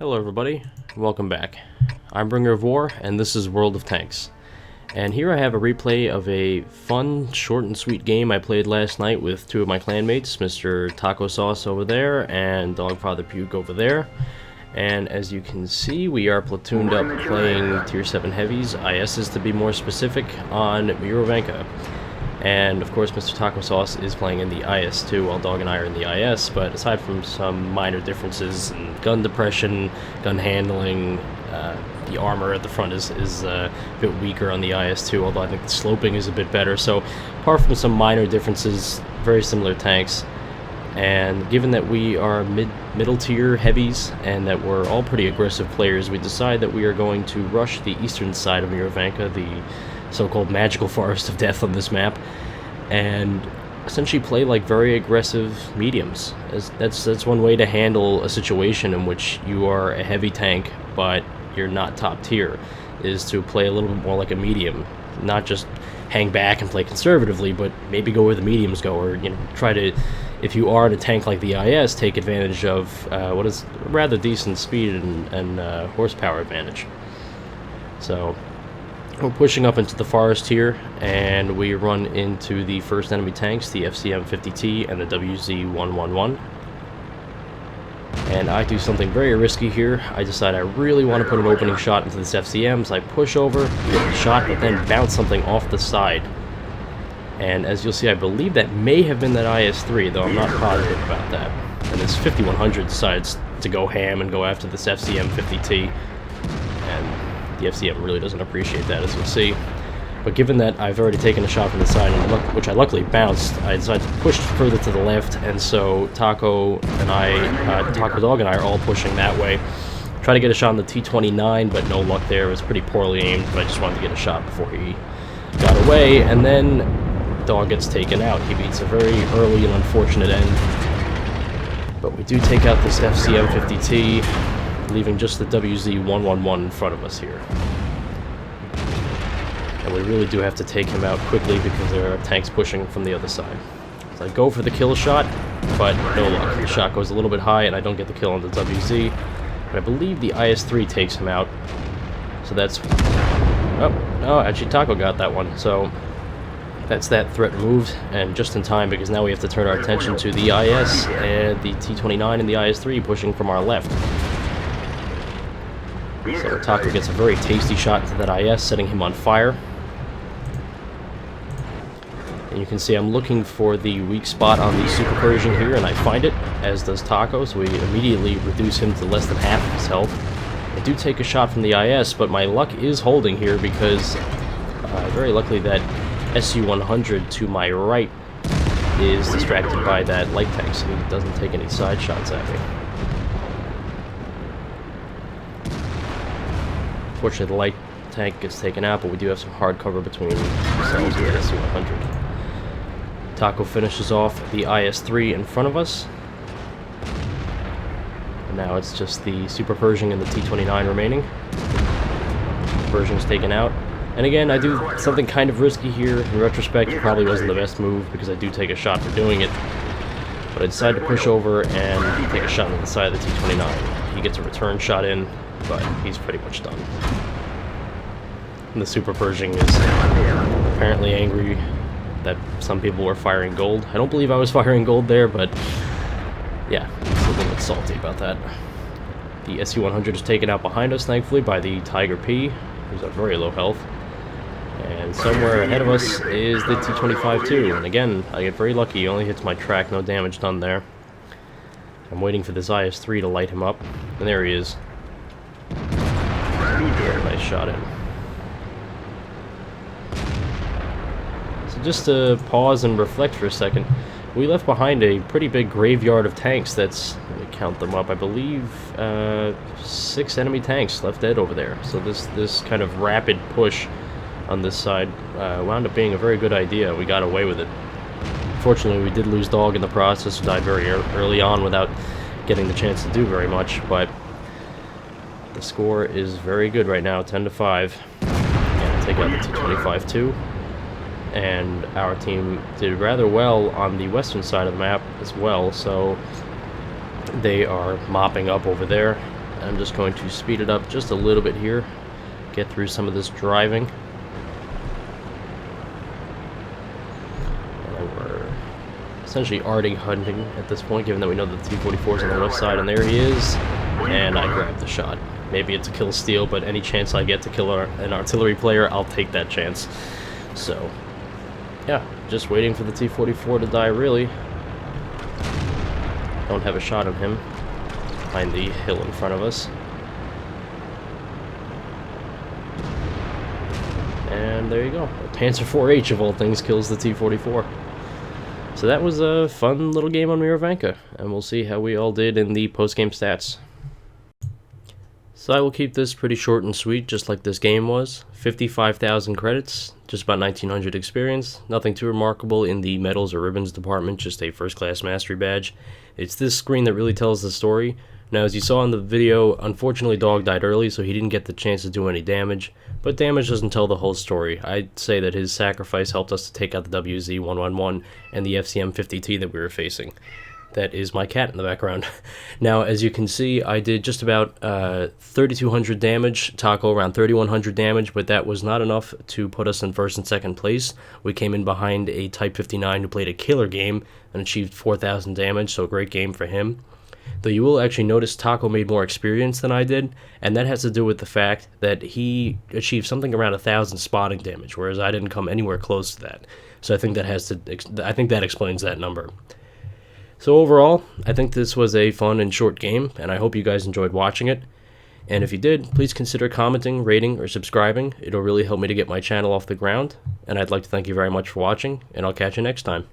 Hello everybody, welcome back. I'm Bringer of War, and this is World of Tanks. And here I have a replay of a fun, short and sweet game I played last night with two of my clanmates, Mr. Taco Sauce over there and Dogfather Puke over there. And as you can see, we are platooned up playing Tier 7 Heavies, ISs to be more specific, on Mirovanka. And of course Mr. Taco Sauce is playing in the IS-2 while Dog and I are in the IS, but aside from some minor differences in gun depression, gun handling, the armor at the front is a bit weaker on the IS-2, although I think the sloping is a bit better. So apart from some minor differences, very similar tanks. And given that we are middle tier heavies and that we're all pretty aggressive players, we decide that we are going to rush the eastern side of Mirovanka, the so-called magical forest of death on this map, and essentially play like very aggressive mediums. That's one way to handle a situation in which you are a heavy tank but you're not top tier, is to play a little bit more like a medium, not just hang back and play conservatively, but maybe go where the mediums go, or try to, if you are in a tank like the IS, take advantage of what is rather decent speed and horsepower advantage. So we're pushing up into the forest here, and we run into the first enemy tanks, the FCM-50T and the WZ-111. And I do something very risky here. I decide I really want to put an opening shot into this FCM, so I push over, get the shot, but then bounce something off the side. And as you'll see, I believe that may have been that IS-3, though I'm not positive about that. And this 5100 decides to go ham and go after this FCM-50T. And the FCM really doesn't appreciate that, as you'll see. But given that I've already taken a shot from the side, which I luckily bounced, I decided to push further to the left, and so Taco Dog and I are all pushing that way. Try to get a shot on the T-29, but no luck there. It was pretty poorly aimed, but I just wanted to get a shot before he got away, and then Dog gets taken out. He beats a very early and unfortunate end. But we do take out this FCM-50T, leaving just the WZ-111 in front of us here. And we really do have to take him out quickly because there are tanks pushing from the other side. So I go for the kill shot, but no luck. The shot goes a little bit high and I don't get the kill on the WZ. But I believe the IS-3 takes him out. So that's... Oh, no, actually Taco got that one. So that's that threat removed, and just in time, because now we have to turn our attention to the IS and the T-29 and the IS-3 pushing from our left. So Taco gets a very tasty shot into that IS, setting him on fire. And you can see I'm looking for the weak spot on the Super Persian here, and I find it, as does Taco, so we immediately reduce him to less than half of his health. I do take a shot from the IS, but my luck is holding here because very luckily that SU-100 to my right is distracted by that light tank, so he doesn't take any side shots at me. Fortunately, the light tank gets taken out, but we do have some hard cover between ourselves and the SU-100. Taco finishes off the IS-3 in front of us. And now it's just the Super Pershing and the T-29 remaining. Pershing's taken out. And again, I do something kind of risky here. In retrospect, it probably wasn't the best move because I do take a shot for doing it. But I decided to push over and take a shot on the side of the T-29. He gets a return shot in, but he's pretty much done. And the Super Pershing is apparently angry that some people were firing gold. I don't believe I was firing gold there, but yeah, he's a little bit salty about that. The SU-100 is taken out behind us, thankfully, by the Tiger P, who's at very low health. And somewhere ahead of us is the T-25-2, and again, I get very lucky. He only hits my track, no damage done there. I'm waiting for this IS-3 to light him up, and there he is. Very nice shot in. So just to pause and reflect for a second, we left behind a pretty big graveyard of tanks. That's, let me count them up, I believe 6 enemy tanks left dead over there. So this kind of rapid push on this side wound up being a very good idea. We got away with it. Fortunately, we did lose Dog in the process, who died very early on without getting the chance to do very much, but the score is very good right now, 10-5. And take out the T-25-2. And our team did rather well on the western side of the map as well, so they are mopping up over there. I'm just going to speed it up just a little bit here, get through some of this driving. And we're essentially already hunting at this point, given that we know that the T-44 is on the left side, and there he is, and I grabbed the shot. Maybe it's a kill steal, but any chance I get to kill an artillery player, I'll take that chance. So, yeah, just waiting for the T-44 to die, really. Don't have a shot on him. Behind the hill in front of us. And there you go. A Panzer IV-H, of all things, kills the T-44. So that was a fun little game on Miravanka, and we'll see how we all did in the post-game stats. So I will keep this pretty short and sweet, just like this game was. 55,000 credits, just about 1,900 experience. Nothing too remarkable in the medals or ribbons department, just a first-class mastery badge. It's this screen that really tells the story. Now, as you saw in the video, unfortunately Dog died early, so he didn't get the chance to do any damage. But damage doesn't tell the whole story. I'd say that his sacrifice helped us to take out the WZ-111 and the FCM-50T that we were facing. That is my cat in the background. Now, as you can see, I did just about 3,200 damage, Taco around 3,100 damage, but that was not enough to put us in first and second place. We came in behind a Type 59 who played a killer game and achieved 4,000 damage, so a great game for him. Though you will actually notice Taco made more experience than I did, and that has to do with the fact that he achieved something around 1,000 spotting damage, whereas I didn't come anywhere close to that. So I think that explains that number. So overall, I think this was a fun and short game, and I hope you guys enjoyed watching it. And if you did, please consider commenting, rating, or subscribing. It'll really help me to get my channel off the ground. And I'd like to thank you very much for watching, and I'll catch you next time.